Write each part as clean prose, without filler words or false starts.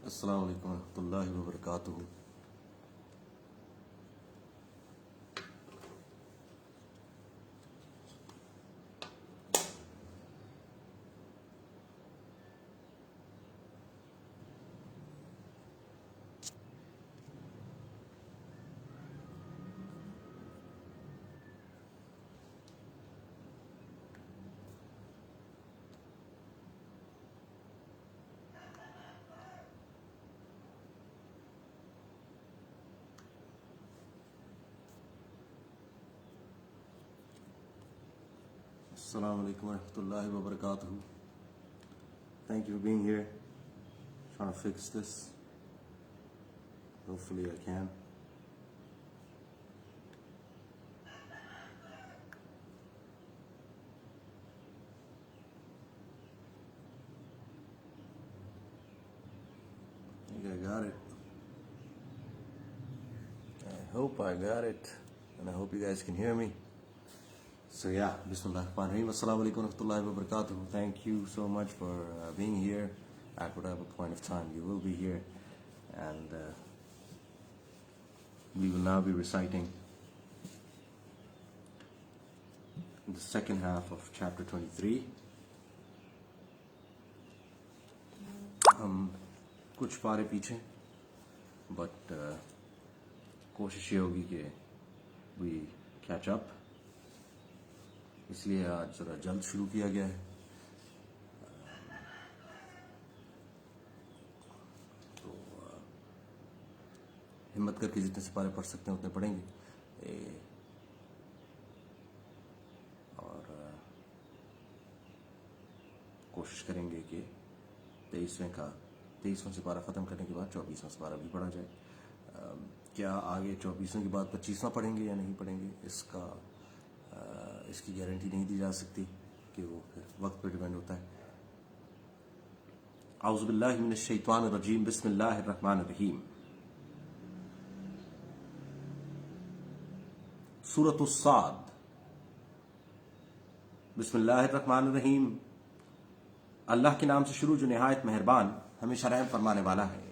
السلام علیکم ورحمۃ اللہ وبرکاتہ. السلام علیکم ورحمۃ اللہ وبرکاتہ. Thank you for being here. Trying to fix this. Hopefully I can. I think I got it. I hope I got it. And I hope you guys can hear me. So yeah, Bismillahirrahmanirrahim. Assalamu alaikum warahmatullahi wabarakatuh. Thank you so much for being here at whatever point of time you will be here. And we will now be reciting the second half of chapter 23. ہم کچھ پارے پیچھے but کوشش یہ ہوگی کہ we catch up. اس لیے آج ذرا جلد شروع کیا گیا ہے. تو ہمت کر کے جتنے سپارے پڑھ سکتے ہیں اتنے پڑھیں گے. اور کوشش کریں گے کہ 23واں سپارہ ختم کرنے کے بعد 24واں سپارہ بھی پڑھا جائے. کیا آگے 24 کے بعد 25واں پڑھیں گے یا نہیں پڑھیں گے اس کی گارنٹی نہیں دی جا سکتی کہ وہ پھر وقت پہ ڈیپینڈ ہوتا ہے. اعوذ باللہ من الشیطان الرجیم. بسم اللہ الرحمن الرحیم. سورۃ الصاد. بسم اللہ الرحمن الرحیم. اللہ کے نام سے شروع جو نہایت مہربان ہمیشہ رحم فرمانے والا ہے.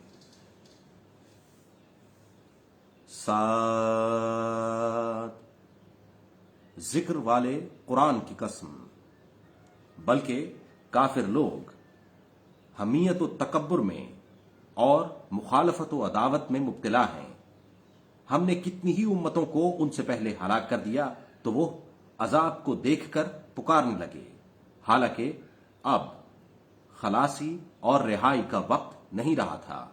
صاد. ذکر والے قرآن کی قسم. بلکہ کافر لوگ حمیت و تکبر میں اور مخالفت و عداوت میں مبتلا ہیں. ہم نے کتنی ہی امتوں کو ان سے پہلے ہلاک کر دیا تو وہ عذاب کو دیکھ کر پکارنے لگے حالانکہ اب خلاصی اور رہائی کا وقت نہیں رہا تھا.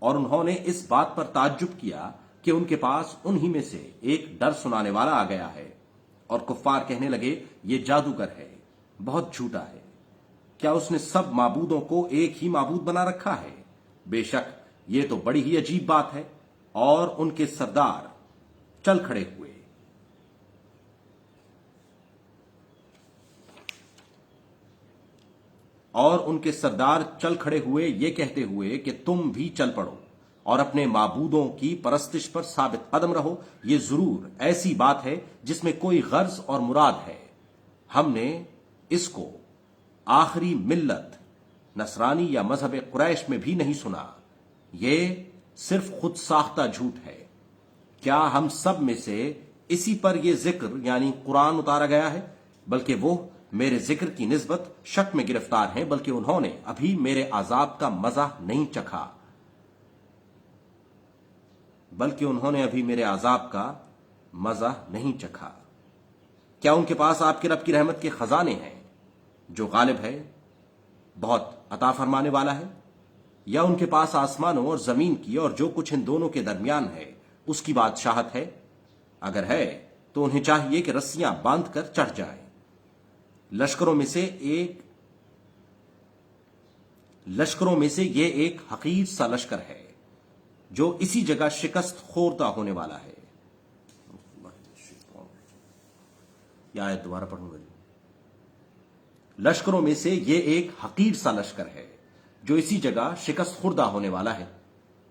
اور انہوں نے اس بات پر تعجب کیا کہ ان کے پاس انہی میں سے ایک ڈر سنانے والا آ گیا ہے. اور کفار کہنے لگے یہ جادوگر ہے، بہت جھوٹا ہے. کیا اس نے سب معبودوں کو ایک ہی معبود بنا رکھا ہے؟ بے شک یہ تو بڑی ہی عجیب بات ہے. اور ان کے سردار چل کھڑے ہوئے یہ کہتے ہوئے کہ تم بھی چل پڑو اور اپنے معبودوں کی پرستش پر ثابت قدم رہو. یہ ضرور ایسی بات ہے جس میں کوئی غرض اور مراد ہے. ہم نے اس کو آخری ملت نصرانی یا مذہب قریش میں بھی نہیں سنا. یہ صرف خود ساختہ جھوٹ ہے. کیا ہم سب میں سے اسی پر یہ ذکر یعنی قرآن اتارا گیا ہے؟ بلکہ وہ میرے ذکر کی نسبت شک میں گرفتار ہیں. بلکہ انہوں نے ابھی میرے عذاب کا مزہ نہیں چکھا. کیا ان کے پاس آپ کے رب کی رحمت کے خزانے ہیں جو غالب ہے، بہت عطا فرمانے والا ہے؟ یا ان کے پاس آسمانوں اور زمین کی اور جو کچھ ان دونوں کے درمیان ہے اس کی بادشاہت ہے؟ اگر ہے تو انہیں چاہیے کہ رسیاں باندھ کر چڑھ جائیں. لشکروں میں سے یہ ایک حقیر سا لشکر ہے جو اسی جگہ شکست خوردہ ہونے والا ہے. یہ آیت دوبارہ پڑھوں گا. لشکروں میں سے یہ ایک حقیر سا لشکر ہے جو اسی جگہ شکست خوردہ ہونے والا ہے.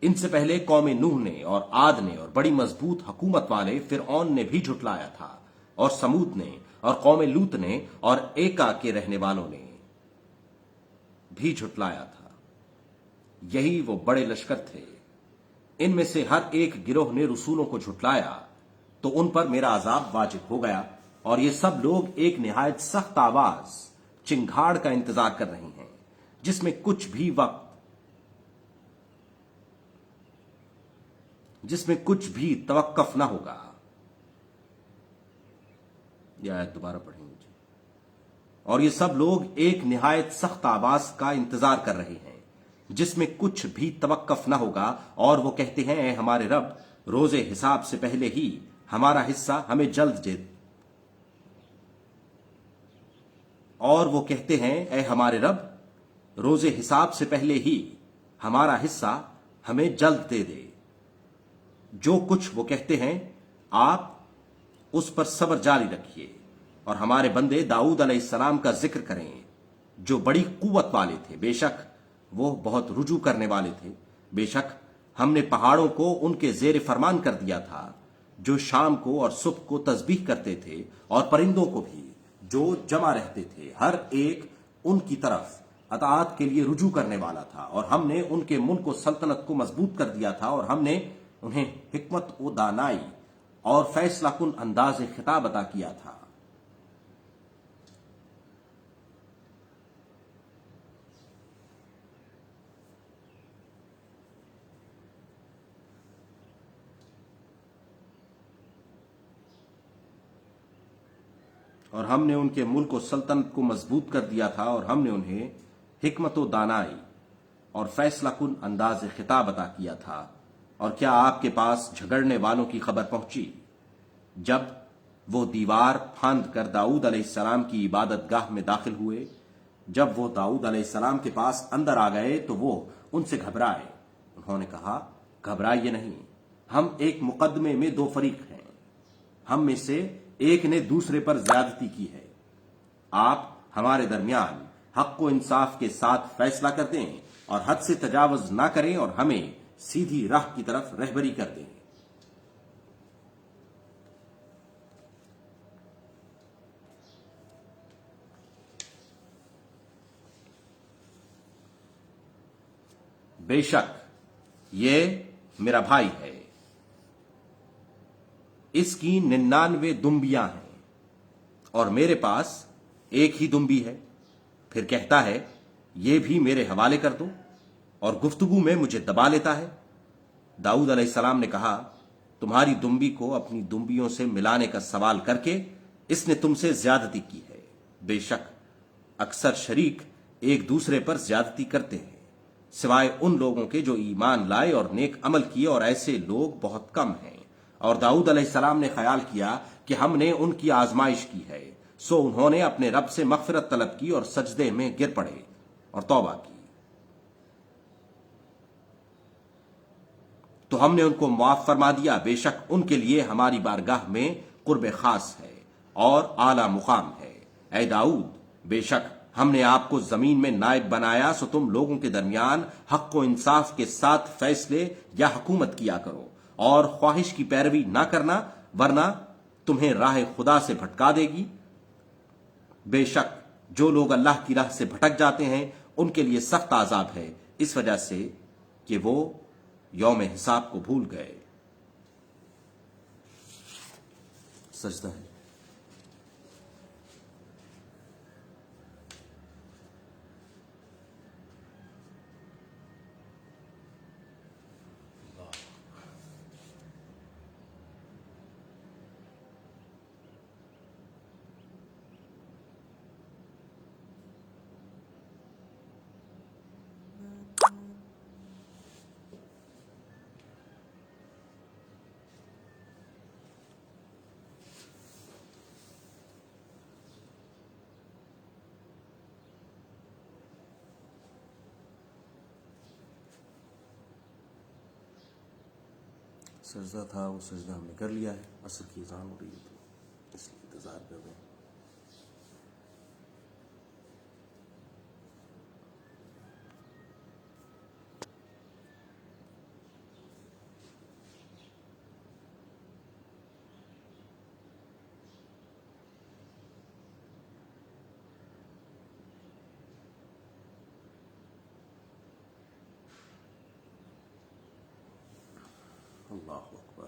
ان سے پہلے قوم نوح نے اور عاد نے اور بڑی مضبوط حکومت والے فرعون نے بھی جھٹلایا تھا. اور سمود نے اور قوم لوط نے اور ایکا کے رہنے والوں نے بھی جھٹلایا تھا. यही वो बड़े लश्कर थे। इनमें से हर एक गिरोह ने रसूलों को झुटलाया तो उन पर मेरा अजाब वाजिब हो गया, और ये सब लोग एक निहायत सख्त आवाज चिंगाड़ का इंतजार कर रहे हैं, जिसमें कुछ भी तवक्कफ ना होगा। यह आयत दोबारा पढ़ेंगे जी। और ये सब लोग एक निहायत सख्त आवाज का इंतजार कर रहे हैं, जिसमें कुछ भी तवक्कफ ना होगा, और वो कहते हैं, ऐ हमारे रब, रोजे हिसाब से पहले ही हमारा हिस्सा हमें जल्द दे। और वो कहते हैं, ऐ हमारे रब, रोजे हिसाब से पहले ही हमारा हिस्सा हमें जल्द दे दे। जो कुछ वो कहते हैं, आप उस पर सब्र जारी रखिए, और हमारे बंदे दाऊद अलैहिस्सलाम का जिक्र करें, जो बड़ी कुव्वत वाले थे। बेशक वो बहुत रुजू करने वाले थे। बेशक हमने पहाड़ों को उनके जेर फरमान कर दिया था, जो शाम को और सुबह को तस्बीह करते थे, और परिंदों को भी जो जमा रहते थे, हर एक उनकी तरफ अताअत के लिए रुजू करने वाला था। और हमने उनके मुल्क को सल्तनत को मजबूत कर दिया था, और हमने उन्हें हिकमत व दानाई और फैसला कुन अंदाज खिताब अता किया था। और हमने उनके मुल्क को सल्तनत को मजबूत कर दिया था, और हमने उन्हें हिकमत व दानाई और फैसला कुन अंदाज खिताब अता किया था। और क्या आपके पास झगड़ने वालों की खबर पहुंची, जब वो दीवार फांद कर दाऊद अलैहिस्सलाम की इबादत गाह में दाखिल हुए? जब वो दाऊद अलैहिस्सलाम के पास अंदर आ गए तो वो उनसे घबराए। उन्होंने कहा, घबराइए नहीं, हम एक मुकदमे में दो फरीक हैं। हम में से एक ने दूसरे पर ज्यादती की है। आप हमारे दरमियान हक व इंसाफ के साथ फैसला कर दें, और हद से तजावुज ना करें, और हमें सीधी राह की तरफ रहबरी कर दें। बेशक ये मेरा भाई है, इसकी 99 दुम्बियां हैं, और मेरे पास एक ही दुम्बी है। फिर कहता है, ये भी मेरे हवाले कर दो, और गुफ्तगू में मुझे दबा लेता है। दाऊद अलैहिस्सलाम ने कहा, तुम्हारी दुम्बी को अपनी दुम्बियों से मिलाने का सवाल करके इसने तुमसे ज्यादती की है। बेशक अक्सर शरीक एक दूसरे पर ज्यादती करते हैं, सिवाय उन लोगों के जो ईमान लाए और नेक अमल किए, और ऐसे लोग बहुत कम हैं। और दाऊद अलैहिस्सलाम ने ख्याल किया कि हमने उनकी आजमाइश की है, सो उन्होंने अपने रब से मगफिरत तलब की और सजदे में गिर पड़े और तौबा की। तो हमने उनको मुआफ फरमा दिया। बेशक उनके लिए हमारी बारगाह में कुर्ब खास है और आला मुकाम है। ऐ दाऊद, बेशक हमने आपको जमीन में नायब बनाया, सो तुम लोगों के दरमियान हक व इंसाफ के साथ फैसले या हुकूमत किया करो, और ख्वाहिश की पैरवी ना करना, वरना तुम्हें राह खुदा से भटका देगी। बेशक जो लोग अल्लाह की राह से भटक जाते हैं, उनके लिए सख्त आजाब है, इस वजह से कि वो यौम हिसाब को भूल गए। सजदा है। सजदा था, वो सजदा हमने कर लिया है। असर की अज़ान हो रही है, तो इसलिए इंतजार कर रहे हैं। اللہ اکبر.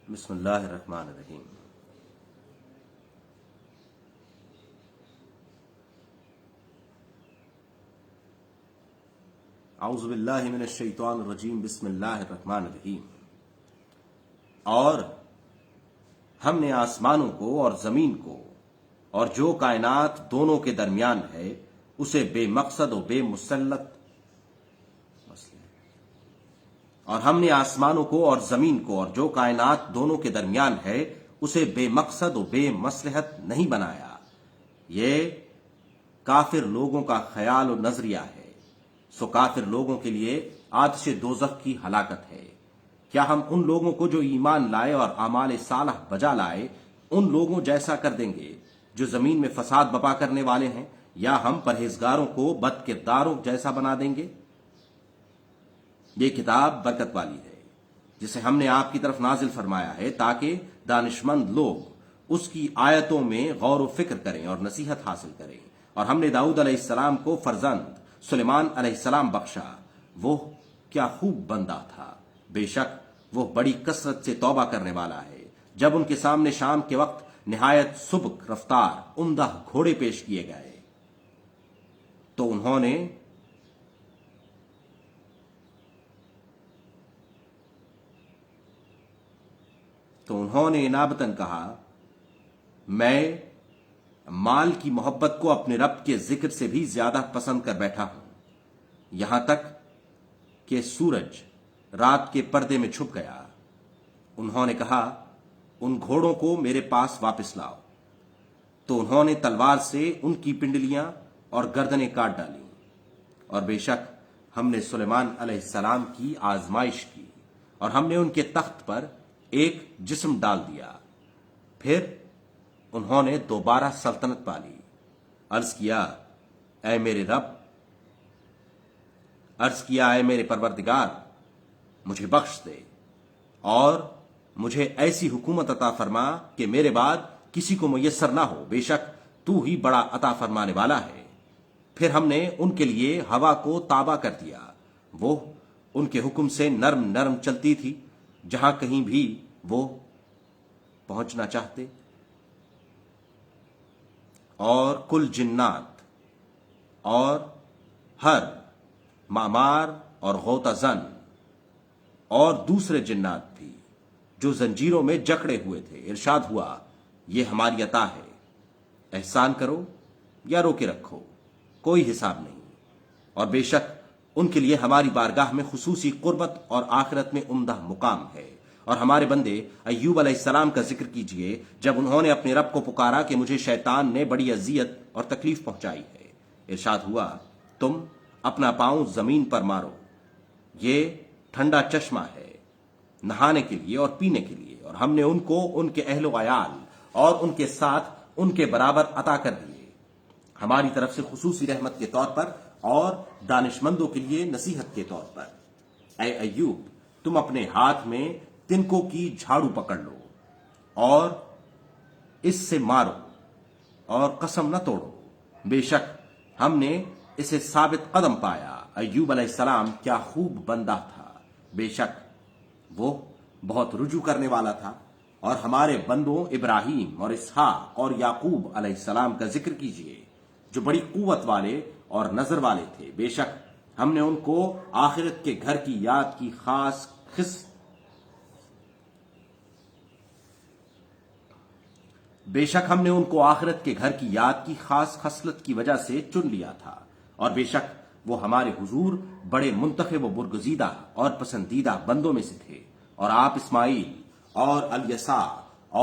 بسم اللہ الرحمن الرحیم. اعوذ باللہ من الشیطان الرجیم. بسم اللہ الرحمن الرحیم. اور ہم نے آسمانوں کو اور زمین کو اور جو کائنات دونوں کے درمیان ہے اسے بے مقصد و بے مسلط اور ہم نے آسمانوں کو اور زمین کو اور جو کائنات دونوں کے درمیان ہے اسے بے مقصد و بے مصلحت نہیں بنایا. یہ کافر لوگوں کا خیال و نظریہ ہے. سو کافر لوگوں کے لیے آتش دوزخ کی ہلاکت ہے. کیا ہم ان لوگوں کو جو ایمان لائے اور اعمال صالح بجا لائے ان لوگوں جیسا کر دیں گے جو زمین میں فساد بپا کرنے والے ہیں، یا ہم پرہیزگاروں کو بد کرداروں جیسا بنا دیں گے؟ یہ کتاب برکت والی ہے جسے ہم نے آپ کی طرف نازل فرمایا ہے تاکہ دانشمند لوگ اس کی آیتوں میں غور و فکر کریں اور نصیحت حاصل کریں. اور ہم نے داؤد علیہ السلام کو فرزند سلیمان علیہ السلام بخشا. وہ کیا خوب بندہ تھا. بے شک وہ بڑی کثرت سے توبہ کرنے والا ہے. جب ان کے سامنے شام کے وقت نہایت سبک رفتار عمدہ گھوڑے پیش کیے گئے تو انہوں نے انابتاً کہا، میں مال کی محبت کو اپنے رب کے ذکر سے بھی زیادہ پسند کر بیٹھا ہوں، یہاں تک کہ سورج رات کے پردے میں چھپ گیا. انہوں نے کہا، ان گھوڑوں کو میرے پاس واپس لاؤ. تو انہوں نے تلوار سے ان کی پنڈلیاں اور گردنیں کاٹ ڈالیں. اور بے شک ہم نے سلیمان علیہ السلام کی آزمائش کی اور ہم نے ان کے تخت پر ایک جسم ڈال دیا. پھر انہوں نے دوبارہ سلطنت پالی. عرض کیا اے میرے پروردگار، مجھے بخش دے اور مجھے ایسی حکومت عطا فرما کہ میرے بعد کسی کو میسر نہ ہو. بے شک تو ہی بڑا عطا فرمانے والا ہے. پھر ہم نے ان کے لیے ہوا کو تابع کر دیا. وہ ان کے حکم سے نرم نرم چلتی تھی جہاں کہیں بھی وہ پہنچنا چاہتے. اور کل جنات اور ہر معمار اور غوطہ زن اور دوسرے جنات بھی جو زنجیروں میں جکڑے ہوئے تھے، ارشاد ہوا یہ ہماری عطا ہے. احسان کرو یا روکے رکھو، کوئی حساب نہیں. اور بے شک ان کے لیے ہماری بارگاہ میں خصوصی قربت اور آخرت میں عمدہ مقام ہے. اور ہمارے بندے ایوب علیہ السلام کا ذکر کیجئے جب انہوں نے اپنے رب کو پکارا کہ مجھے شیطان نے بڑی اذیت اور تکلیف پہنچائی ہے. ارشاد ہوا تم اپنا پاؤں زمین پر مارو، یہ ٹھنڈا چشمہ ہے نہانے کے لیے اور پینے کے لیے. اور ہم نے ان کو ان کے اہل و عیال اور ان کے ساتھ ان کے برابر عطا کر دیے ہماری طرف سے خصوصی رحمت کے طور پر اور دانشمندوں کے لیے نصیحت کے طور پر. اے ایوب، تم اپنے ہاتھ میں تنکوں کی جھاڑو پکڑ لو اور اس سے مارو اور قسم نہ توڑو. بے شک ہم نے اسے ثابت قدم پایا. ایوب علیہ السلام کیا خوب بندہ تھا. بے شک وہ بہت رجوع کرنے والا تھا. اور ہمارے بندوں ابراہیم اور اسحاق اور یعقوب علیہ السلام کا ذکر کیجئے جو بڑی قوت والے اور نظر والے تھے. بے شک ہم نے ان کو آخرت کے گھر کی یاد کی خاص خصلت کی وجہ سے چن لیا تھا. اور بے شک وہ ہمارے حضور بڑے منتخب و برگزیدہ اور پسندیدہ بندوں میں سے تھے. اور آپ اسماعیل اور الیسع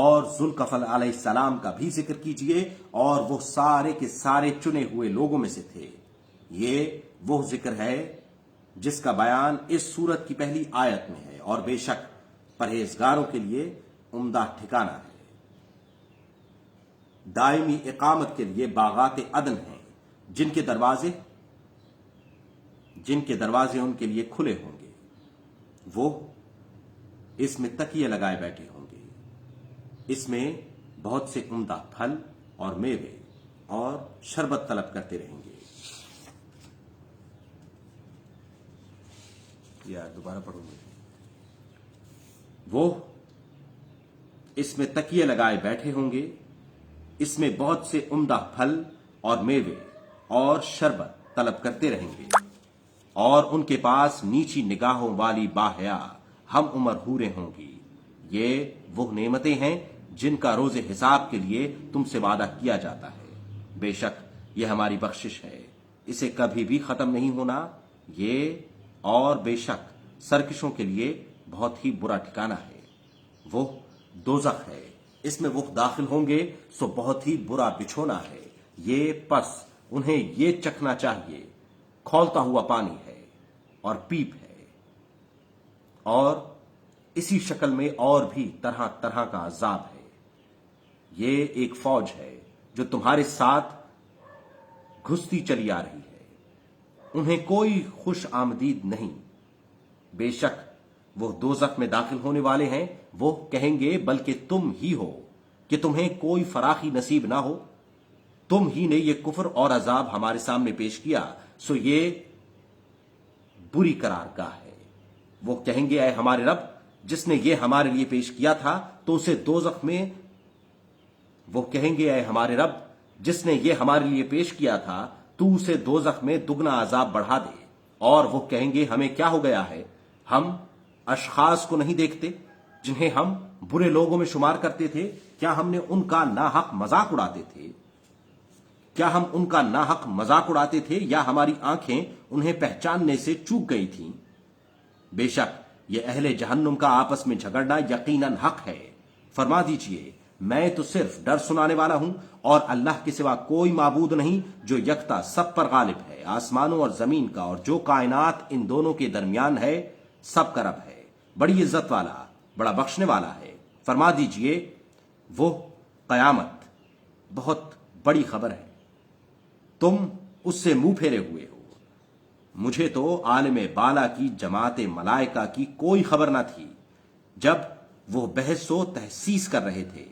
اور ذوالکفل علیہ السلام کا بھی ذکر کیجئے، اور وہ سارے کے سارے چنے ہوئے لوگوں میں سے تھے. یہ وہ ذکر ہے جس کا بیان اس سورت کی پہلی آیت میں ہے. اور بے شک پرہیزگاروں کے لیے عمدہ ٹھکانہ ہے. دائمی اقامت کے لیے باغات عدن ہیں جن کے دروازے ان کے لیے کھلے ہوں گے. وہ اس میں تکیے لگائے بیٹھے ہوں گے. اس میں بہت سے عمدہ پھل اور میوے اور شربت طلب کرتے رہیں گے. دوبارہ پڑھوں گے. وہ इसमें तकिए लगाए बैठे होंगे, इसमें बहुत से उम्दा फल और मेवे और शरबत तलब करते रहेंगे, और उनके पास नीची निगाहों वाली बाहया हम उम्र हूरें होंगी। ये वो नेमतें हैं जिनका रोजे हिसाब के लिए तुमसे वादा किया जाता है। बेशक ये हमारी बख्शिश है, इसे कभी भी खत्म नहीं होना। ये और बेशक सरकशों के लिए बहुत ही बुरा ठिकाना है। वो दोजख है, इसमें वो दाखिल होंगे सो बहुत ही बुरा बिछोना है। ये पस उन्हें ये चखना चाहिए, खौलता हुआ पानी है और पीप है, और इसी शक्ल में और भी तरह तरह का अजाब है। ये एक फौज है जो तुम्हारे साथ घुसती चली आ रही है, उन्हें कोई खुश आमदीद नहीं। बेशक वो दोजख में दाखिल होने वाले हैं, वो कहेंगे बल्कि तुम ही हो कि तुम्हें कोई फराखी नसीब ना हो, तुम ही ने ये कुफर और अजाब हमारे सामने पेश किया, सो ये बुरी करारगाह है। वो कहेंगे ऐ हमारे रब, जिसने ये हमारे लिए पेश किया था तो उसे दोजख में वो कहेंगे ऐ हमारे रब, जिसने ये हमारे लिए पेश किया था तू उसे दोजख में दुगना अजाब बढ़ा दे। और वो कहेंगे हमें क्या हो गया है, हम अशखास को नहीं देखते जिन्हें हम बुरे लोगों में शुमार करते थे? क्या हमने उनका नाहक मजाक उड़ाते थे? क्या हम उनका नाहक मजाक उड़ाते थे, या हमारी आंखें उन्हें पहचानने से चूक गई थीं? बेशक ये अहले जहन्नुम का आपस में झगड़ना यकीनन हक है। फरमा दीजिए मैं तो सिर्फ डर सुनाने वाला हूं, और अल्लाह के सिवा कोई माबूद नहीं जो यकता सब पर गालिब है। आसमानों और जमीन का और जो कायनात इन दोनों के दरमियान है सब का रब है, बड़ी इज्जत वाला, बड़ा बख्शने वाला है। फरमा दीजिए वो कयामत बहुत बड़ी खबर है, तुम उससे मुंह फेरे हुए हो। मुझे तो आलिम बाला की जमात मलाइका की कोई खबर ना थी जब वो बहसो तहसीस कर रहे थे।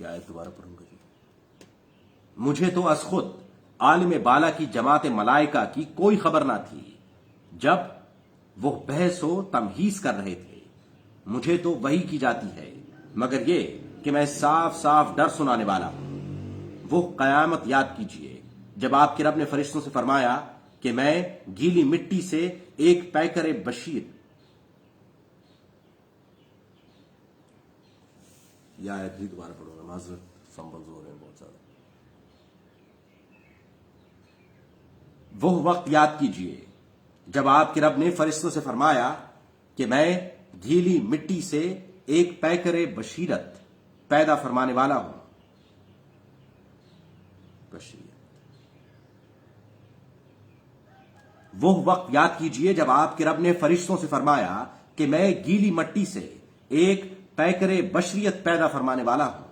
या दोबारा पढ़ूंगा जी। मुझे तो अस खुद आलिम बाला की जमात मलाइका की कोई खबर ना थी जब वो बहसो तमहीस कर रहे थे। मुझे तो वही की जाती है, मगर ये कि मैं साफ साफ डर सुनाने वाला हूं। वो कयामत याद कीजिए जब आपके रब ने फरिश्तों से फरमाया कि मैं गीली मिट्टी से एक पैकर बशीर, या आयत भी दोबारा पढ़ूंगा, माजरत संबल हो रहे हैं बहुत ज्यादा। वो वक्त याद कीजिए जब आपके रब ने फरिश्तों से फरमाया कि मैं गीली मिट्टी से एक पैकर बशीरत पैदा फरमाने वाला हूं। वो वक्त याद कीजिए जब आपके रब ने फरिश्तों से फरमाया कि मैं गीली मट्टी से एक पैकरे बशरियत पैदा फरमाने वाला हूं।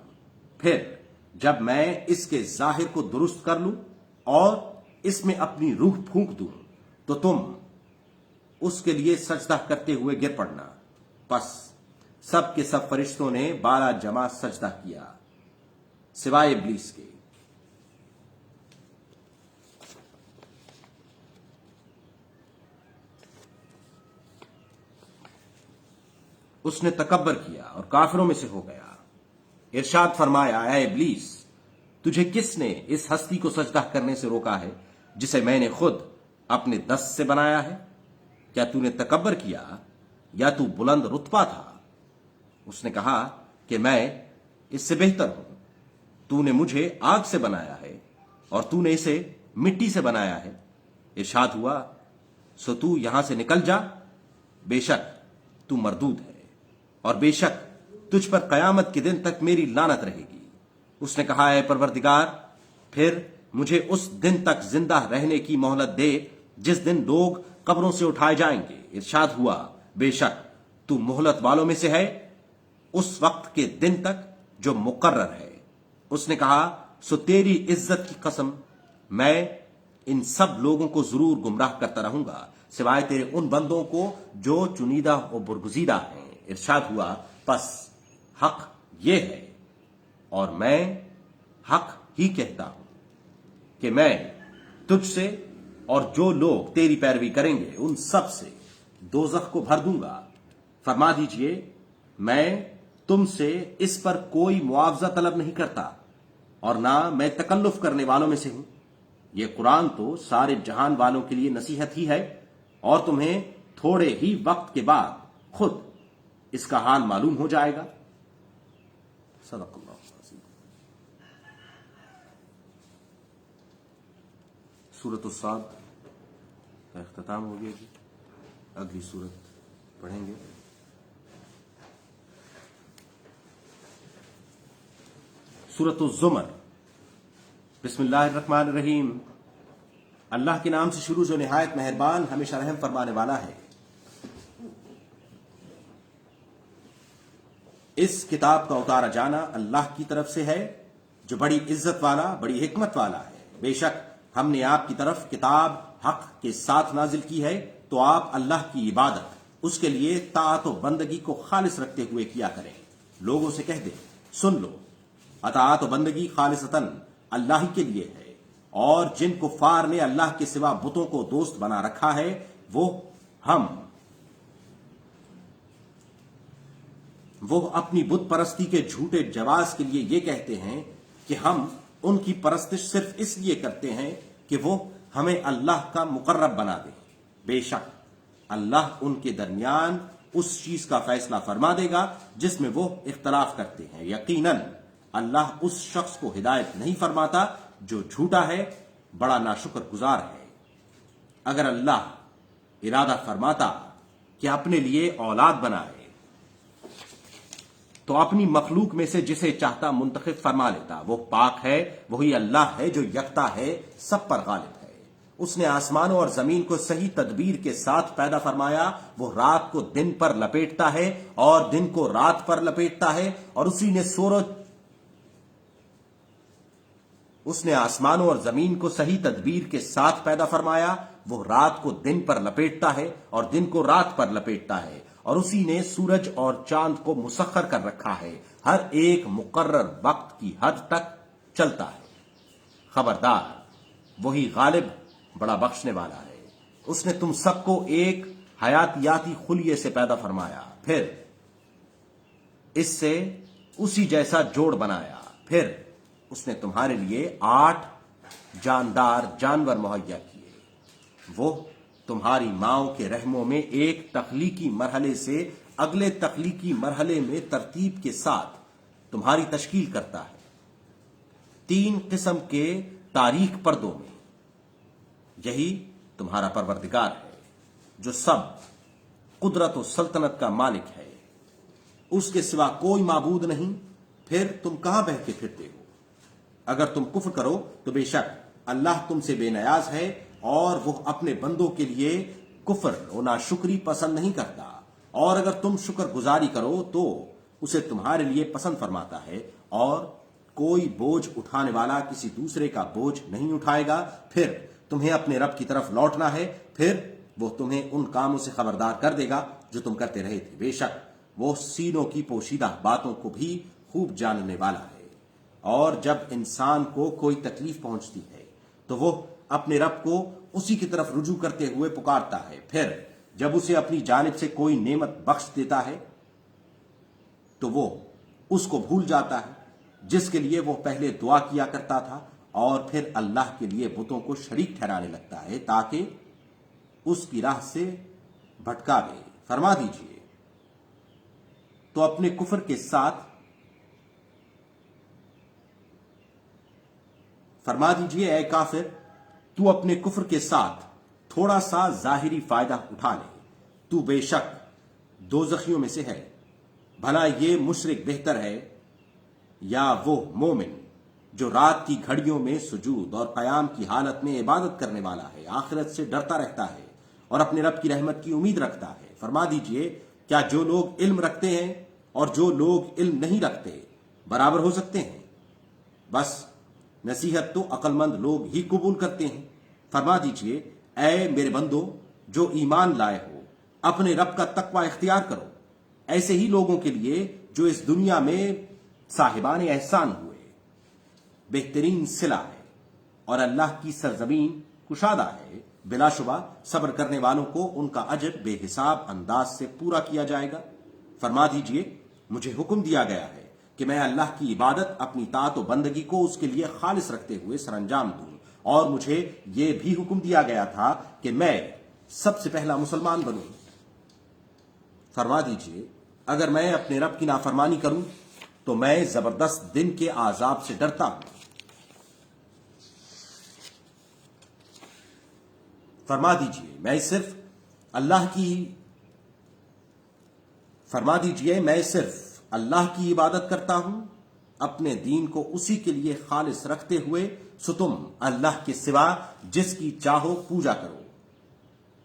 फिर जब मैं इसके जाहिर को दुरुस्त कर लूं और इसमें अपनी रूह फूंक दूं तो तुम उसके लिए सजदा करते हुए गिर पड़ना। बस सब के सब फरिश्तों ने 12 जमा सजदा किया सिवाय इब्लीस के। उसने तकब्बर किया और काफिरों में से हो गया। इरशाद फरमाया ऐ इब्लीस, तुझे किसने इस हस्ती को सजदा करने से रोका है जिसे मैंने खुद अपने दस्त से बनाया है? क्या तूने तकब्बर किया या तू बुलंद रुतबा था? उसने कहा कि मैं इससे बेहतर हूं। तूने मुझे आग से बनाया है और तूने इसे मिट्टी से बनाया है। इरशाद हुआ सो तू यहां से निकल जा, बेशक तू मरदूद है और बेशक तुझ पर कयामत के दिन तक मेरी लानत रहेगी। उसने कहा है परवरदिगार, फिर मुझे उस दिन तक जिंदा रहने की मोहलत दे जिस दिन लोग कब्रों से उठाए जाएंगे। इरशाद हुआ बेशक तू मोहलत वालों में से है उस वक्त के दिन तक जो मुकर्रर है। उसने कहा सो तेरी इज्जत की कसम मैं इन सब लोगों को जरूर गुमराह करता रहूंगा सिवाय तेरे उन बंदों को जो चुनीदा और बुरगुजीदा हैं। इरशाद हुआ बस हक ये है और मैं हक ही कहता हूं कि मैं तुझसे और जो लोग तेरी पैरवी करेंगे उन सब से दोज़ख को भर दूंगा। फरमा दीजिए, मैं तुमसे इस पर कोई मुआवजा तलब नहीं करता और ना मैं तकल्लुफ करने वालों में से हूं। यह कुरान तो सारे जहान वालों के लिए नसीहत ही है और तुम्हें थोड़े ही वक्त के बाद खुद इसका हाल मालूम हो जाएगा। सदक़ल्लाहु अज़ीम। सूरत उस्साद का इख्तिताम हो गया जी। अगली सूरत पढ़ेंगे। सूरत उज़्ज़ुमर। बिस्मिल्लाहिर्रहमानिर्रहीम। अल्लाह के नाम से शुरू जो निहायत मेहरबान हमेशा रहम फरमाने वाला है। इस किताब का उतारा जाना अल्लाह की तरफ से है जो बड़ी इज्जत वाला, बड़ी हिकमत वाला है। बेशक हमने आपकी तरफ किताब हक के साथ नाजिल की है, तो आप अल्लाह की इबादत, उसके लिए ताअत व बंदगी को खालिस रखते हुए किया करें। लोगों से कह दे, सुन लो, अताअत व बंदगी खालिसतन अल्लाह ही के लिए है, और जिन कुफ्फार ने अल्लाह के सिवा बुतों को दोस्त बना रखा है, वो अपनी बुत परस्ती के झूठे जवाज के लिए ये कहते हैं कि हम उनकी परस्तिश सिर्फ इसलिए करते हैं कि वो हमें अल्लाह का मुकर्रब बना दे। बेशक अल्लाह उनके दरमियान उस चीज का फैसला फरमा देगा जिसमें वो इख्तलाफ करते हैं। यकीनन अल्लाह उस शख्स को हिदायत नहीं फरमाता जो झूठा है, बड़ा नाशुक्रगुजार है। अगर अल्लाह इरादा फरमाता कि अपने लिए औलाद बनाए तो अपनी मखलूक में से जिसे चाहता मुंतखब फरमा लेता। वो पाक है, वही अल्लाह है जो यकता है, सब पर गालिब है। उसने आसमानों और जमीन को सही तदबीर के साथ पैदा फरमाया। वो रात को दिन पर लपेटता है और दिन को रात पर लपेटता है, और उसने आसमानों और जमीन को सही तदबीर के साथ पैदा फरमाया। वो रात को दिन पर लपेटता है और दिन को रात पर लपेटता है, और उसी ने सूरज और चांद को मुसख्खर कर रखा है, हर एक मुकर्रर वक्त की हद तक चलता है। खबरदार, वही गालिब, बड़ा बख्शने वाला है। उसने तुम सबको एक हयातियाती खुलिये से पैदा फरमाया, फिर इससे उसी जैसा जोड़ बनाया। फिर उसने तुम्हारे लिए 8 जानदार जानवर मुहैया किए। वो तुम्हारी माओ के रहमों में एक तख्लीकी मरहले से अगले तख्लीकी मरहले में तरतीब के साथ तुम्हारी तश्कील करता है। 3 किस्म के तारीख पर्दों में। यही तुम्हारा परवरदिगार है जो सब कुदरत और सल्तनत का मालिक है। उसके सिवा कोई माबूद नहीं। फिर तुम कहां बहके फिरते हो? अगर तुम कुफ्र करो तो बेशक अल्लाह तुमसे बेनयाज है, और वो अपने बंदों के लिए कुफ्र और नाशुक्री पसंद नहीं करता। और अगर तुम शुक्र गुजारी करो तो उसे तुम्हारे लिए पसंद फरमाता है, और कोई बोझ उठाने वाला किसी दूसरे का बोझ नहीं उठाएगा। फिर तुम्हें अपने रब की तरफ लौटना है, फिर वो तुम्हें उन कामों से खबरदार कर देगा जो तुम करते रहे थे। बेशक वो सीनों की पोशीदा बातों को भी खूब जानने वाला है। और जब इंसान को कोई तकलीफ पहुंचती है तो वो अपने रब को उसी की तरफ रुजू करते हुए पुकारता है। फिर जब उसे अपनी जानिब से कोई नेमत बख्श देता है तो वो उसको भूल जाता है जिसके लिए वो पहले दुआ किया करता था, और फिर अल्लाह के लिए बुतों को शरीक ठहराने लगता है ताकि उसकी राह से भटकावे। फरमा दीजिए, तो अपने कुफ्र के साथ फरमा दीजिए, ऐ काफिर, तू अपने कुफ्र के साथ थोड़ा सा जाहिरी फायदा उठा ले। तू बेशक दोज़खियों में से है। भला ये मुशरिक बेहतर है या वो मोमिन जो रात की घड़ियों में सुजूद और क़याम की हालत में इबादत करने वाला है, आखिरत से डरता रहता है और अपने रब की रहमत की उम्मीद रखता है। फरमा दीजिए, क्या जो लोग इल्म रखते हैं और जो लोग इल्म नहीं रखते बराबर हो सकते हैं? बस नसीहत तो अक्लमंद लोग ही कबूल करते हैं। फरमा दीजिए, ऐ मेरे बंदो जो ईमान लाए हो, अपने रब का तकवा इख्तियार करो, ऐसे ही लोगों के लिए जो इस दुनिया में साहिबान एहसान हुए। बेहतरीन सिला है और अल्लाह की सरजमीन कुशादा है। बिला शुबा सब्र करने वालों को उनका अजर बेहिसाब अंदाज से पूरा किया जाएगा। फरमा दीजिए, मुझे हुक्म दिया गया है कि मैं अल्लाह की इबादत अपनी तात व बंदगी को उसके लिए खालिस रखते हुए सरंजाम दूं, और मुझे यह भी हुक्म दिया गया था कि मैं सबसे पहला मुसलमान बनूं। फरमा दीजिए, अगर मैं अपने रब की नाफरमानी करूं तो मैं जबरदस्त दिन के आजाब से डरता हूं। फरमा दीजिए, मैं सिर्फ अल्लाह की इबादत करता हूं, अपने दीन को उसी के लिए खालिस रखते हुए, सो तुम अल्लाह के सिवा जिसकी चाहो पूजा करो।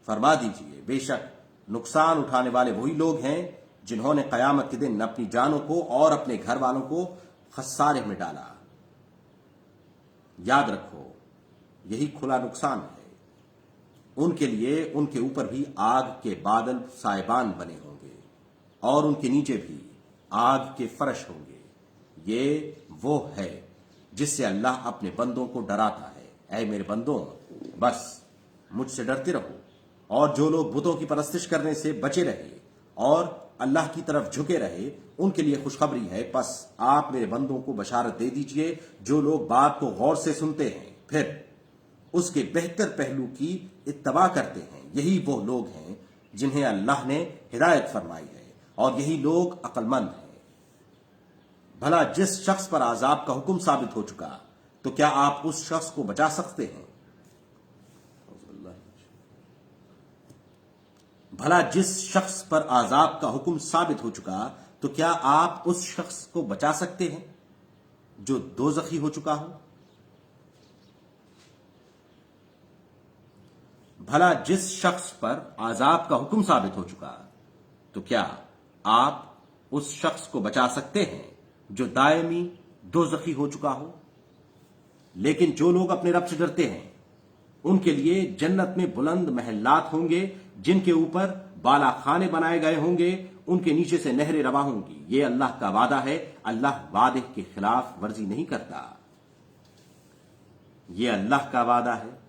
फरमा दीजिए, बेशक नुकसान उठाने वाले वही लोग हैं जिन्होंने कयामत के दिन अपनी जानों को और अपने घर वालों को खसारे में डाला। याद रखो, यही खुला नुकसान है। उनके लिए उनके ऊपर भी आग के बादल साइबान बने होंगे और उनके नीचे भी आग के फर्श होंगे। ये वो है जिससे अल्लाह अपने बंदों को डराता है। ऐ मेरे बंदों, बस मुझसे डरते रहो, और जो लोग बुतों की परस्तिश करने से बचे रहे और अल्लाह की तरफ झुके रहे, उनके लिए खुशखबरी है। बस आप मेरे बंदों को बशारत दे दीजिए, जो लोग बात को गौर से सुनते हैं फिर उसके बेहतर पहलू की इत्तबा करते हैं। यही वो लोग हैं जिन्हें अल्लाह ने हिदायत फरमाई है, और यही लोग अक्लमंद हैं। भला जिस शख्स पर आजाब का हुक्म साबित हो चुका, तो क्या आप उस शख्स को बचा सकते हैं? भला जिस शख्स पर आजाब का हुक्म साबित हो चुका, तो क्या आप उस शख्स को बचा सकते हैं जो दोज़खी हो चुका हो? भला जिस शख्स पर आजाब का हुक्म साबित हो चुका, तो क्या आप उस शख्स को बचा सकते हैं जो दायमी दोज़खी हो चुका हो? लेकिन जो लोग अपने रब से डरते हैं, उनके लिए जन्नत में बुलंद महल्लात होंगे, जिनके ऊपर बाला खाने बनाए गए होंगे, उनके नीचे से नहरें रवा होंगी। ये अल्लाह का वादा है, अल्लाह वादे के खिलाफ वर्जी नहीं करता। ये अल्लाह का वादा है,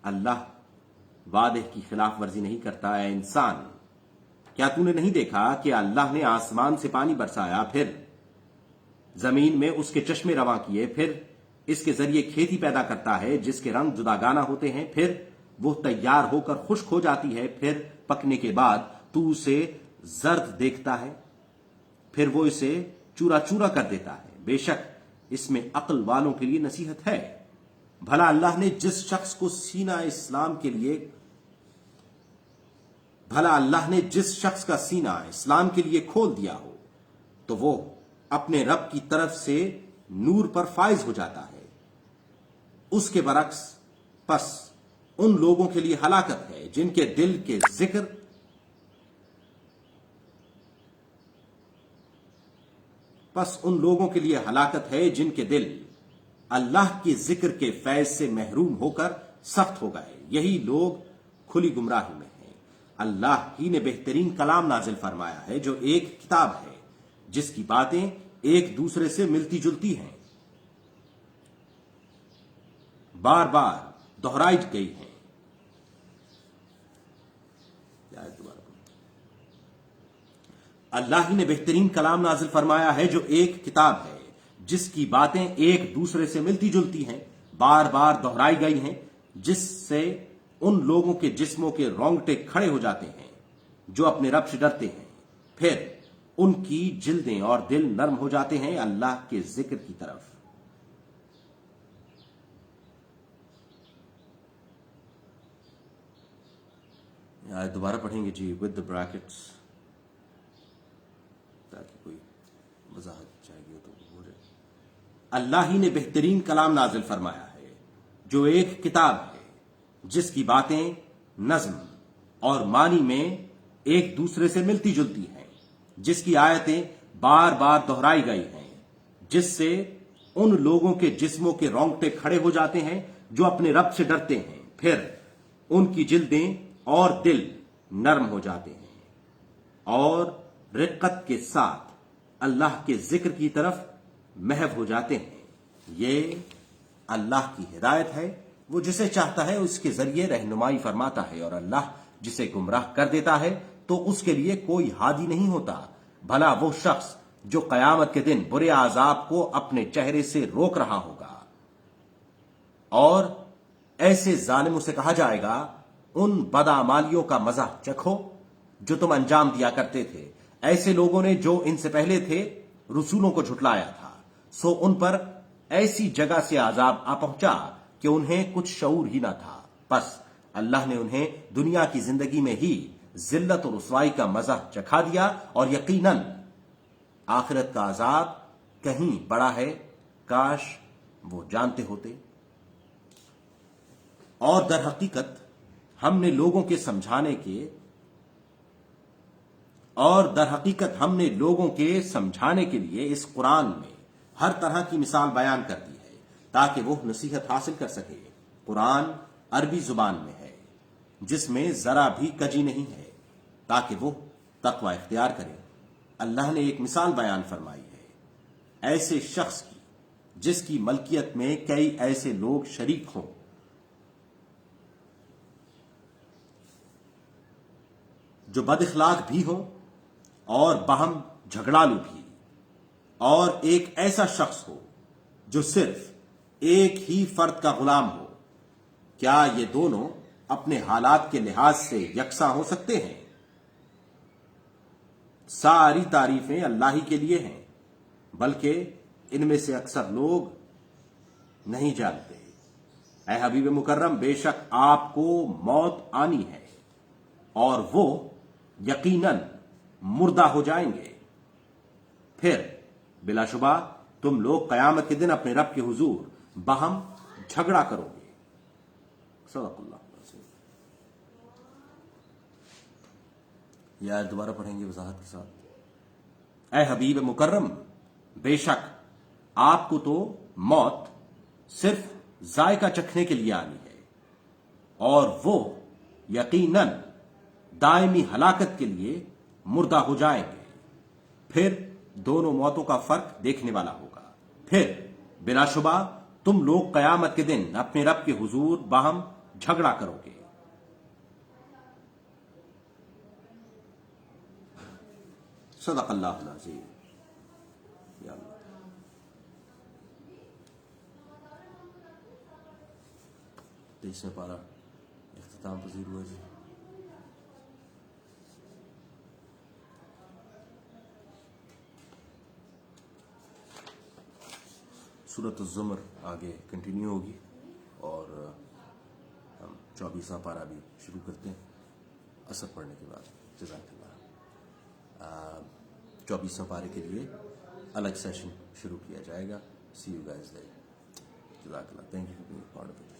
अल्लाह वादे की खिलाफ वर्जी नहीं करता। है इंसान, क्या तूने नहीं देखा कि अल्लाह ने आसमान से पानी बरसाया, फिर जमीन में उसके चश्मे रवा किए, फिर इसके जरिए खेती पैदा करता है जिसके रंग जुदागाना होते हैं, फिर वो तैयार होकर खुश्क हो जाती है, फिर पकने के बाद तू उसे जर्द देखता है, फिर वो इसे चूरा चूरा कर देता है। बेशक इसमें अक्ल वालों के लिए नसीहत है। भला अल्लाह ने जिस शख्स को जिस शख्स का सीना इस्लाम के लिए खोल दिया हो, तो वो अपने रब की तरफ से नूर पर फाइज हो जाता है। उसके बरक्स पस उन लोगों के लिए हलाकत है जिनके दिल के जिक्र जिनके दिल अल्लाह के जिक्र के फैज से महरूम होकर सख्त हो गए। यही लोग खुली गुमराही में हैं। अल्लाह ही ने बेहतरीन कलाम नाजिल फरमाया है, जो एक किताब है जिसकी बातें एक दूसरे से मिलती जुलती हैं, बार बार दोहराई गई हैं। अल्लाह ही ने बेहतरीन कलाम नाजिल फरमाया है, जो एक किताब है जिसकी बातें एक दूसरे से मिलती जुलती हैं, बार बार दोहराई गई हैं, जिससे उन लोगों के जिस्मों के रोंगटे खड़े हो जाते हैं जो अपने रब से डरते हैं, फिर उनकी जिल्दें और दिल नर्म हो जाते हैं अल्लाह के जिक्र की तरफ। दोबारा पढ़ेंगे जी विद द ब्रैकेट्स, ताकि कोई वजाहत चाहिए तो हो जाए। अल्लाह ही ने बेहतरीन कलाम नाजिल फरमाया है, जो एक किताब है जिसकी बातें नज्म और मानी में एक दूसरे से मिलती जुलती हैं, जिसकी आयतें बार बार दोहराई गई हैं, जिससे उन लोगों के जिस्मों के रोंगटे खड़े हो जाते हैं जो अपने रब से डरते हैं, फिर उनकी जिल्दें और दिल नरम हो जाते हैं और रिक्कत के साथ अल्लाह के जिक्र की तरफ महव हो जाते हैं। ये अल्लाह की हिदायत है, وہ جسے چاہتا ہے اس کے ذریعے رہنمائی فرماتا ہے، اور اللہ جسے گمراہ کر دیتا ہے تو اس کے لیے کوئی ہادی نہیں ہوتا۔ بھلا وہ شخص جو قیامت کے دن برے عذاب کو اپنے چہرے سے روک رہا ہوگا، اور ایسے ظالموں سے کہا جائے گا ان بدعمالیوں کا مزہ چکھو جو تم انجام دیا کرتے تھے۔ ایسے لوگوں نے جو ان سے پہلے تھے رسولوں کو جھٹلایا تھا، سو ان پر ایسی جگہ سے عذاب آ پہنچا کہ انہیں کچھ شعور ہی نہ تھا۔ بس اللہ نے انہیں دنیا کی زندگی میں ہی ذلت اور رسوائی کا مزہ چکھا دیا، اور یقیناً آخرت کا عذاب کہیں بڑا ہے، کاش وہ جانتے ہوتے۔ اور در حقیقت ہم نے لوگوں کے سمجھانے کے لیے اس قرآن میں ہر طرح کی مثال بیان کر دی ہے تاکہ وہ نصیحت حاصل کر سکے۔ قرآن عربی زبان میں ہے جس میں ذرا بھی کجی نہیں ہے، تاکہ وہ تقوی اختیار کرے۔ اللہ نے ایک مثال بیان فرمائی ہے ایسے شخص کی جس کی ملکیت میں کئی ایسے لوگ شریک ہوں جو بد اخلاق بھی ہوں اور باہم جھگڑالو بھی، اور ایک ایسا شخص ہو جو صرف ایک ہی فرد کا غلام ہو۔ کیا یہ دونوں اپنے حالات کے لحاظ سے یکساں ہو سکتے ہیں؟ ساری تعریفیں اللہ ہی کے لیے ہیں، بلکہ ان میں سے اکثر لوگ نہیں جانتے۔ اے حبیب مکرم، بے شک آپ کو موت آنی ہے اور وہ یقیناً مردہ ہو جائیں گے، پھر بلا شبہ تم لوگ قیامت کے دن اپنے رب کے حضور باہم جھگڑا کرو گے۔ صدق اللہ العظیم۔ یہ آیت دوبارہ پڑھیں گے وضاحت کے ساتھ۔ اے حبیب مکرم، بے شک آپ کو تو موت صرف ذائقہ چکھنے کے لیے آنی ہے، اور وہ یقیناً دائمی ہلاکت کے لیے مردہ ہو جائیں گے، پھر دونوں موتوں کا فرق دیکھنے والا ہوگا، پھر بلا شبہ تم لوگ قیامت کے دن اپنے رب کے حضور باہم جھگڑا کرو گے۔ صدق اللہ العظیم۔ یا اللہ، 23واں پارہ اختتام پذیر ہوا جی۔ سورۃ الزمر آگے کنٹینیو ہوگی، اور ہم 24واں پارہ بھی شروع کرتے ہیں عصر پڑھنے کے بعد۔ جزاک اللہ۔ 24واں پارے کے لیے الگ سیشن شروع کیا جائے گا۔ سی یو گائز دیر۔ جزاک اللہ، thank you for being part of it.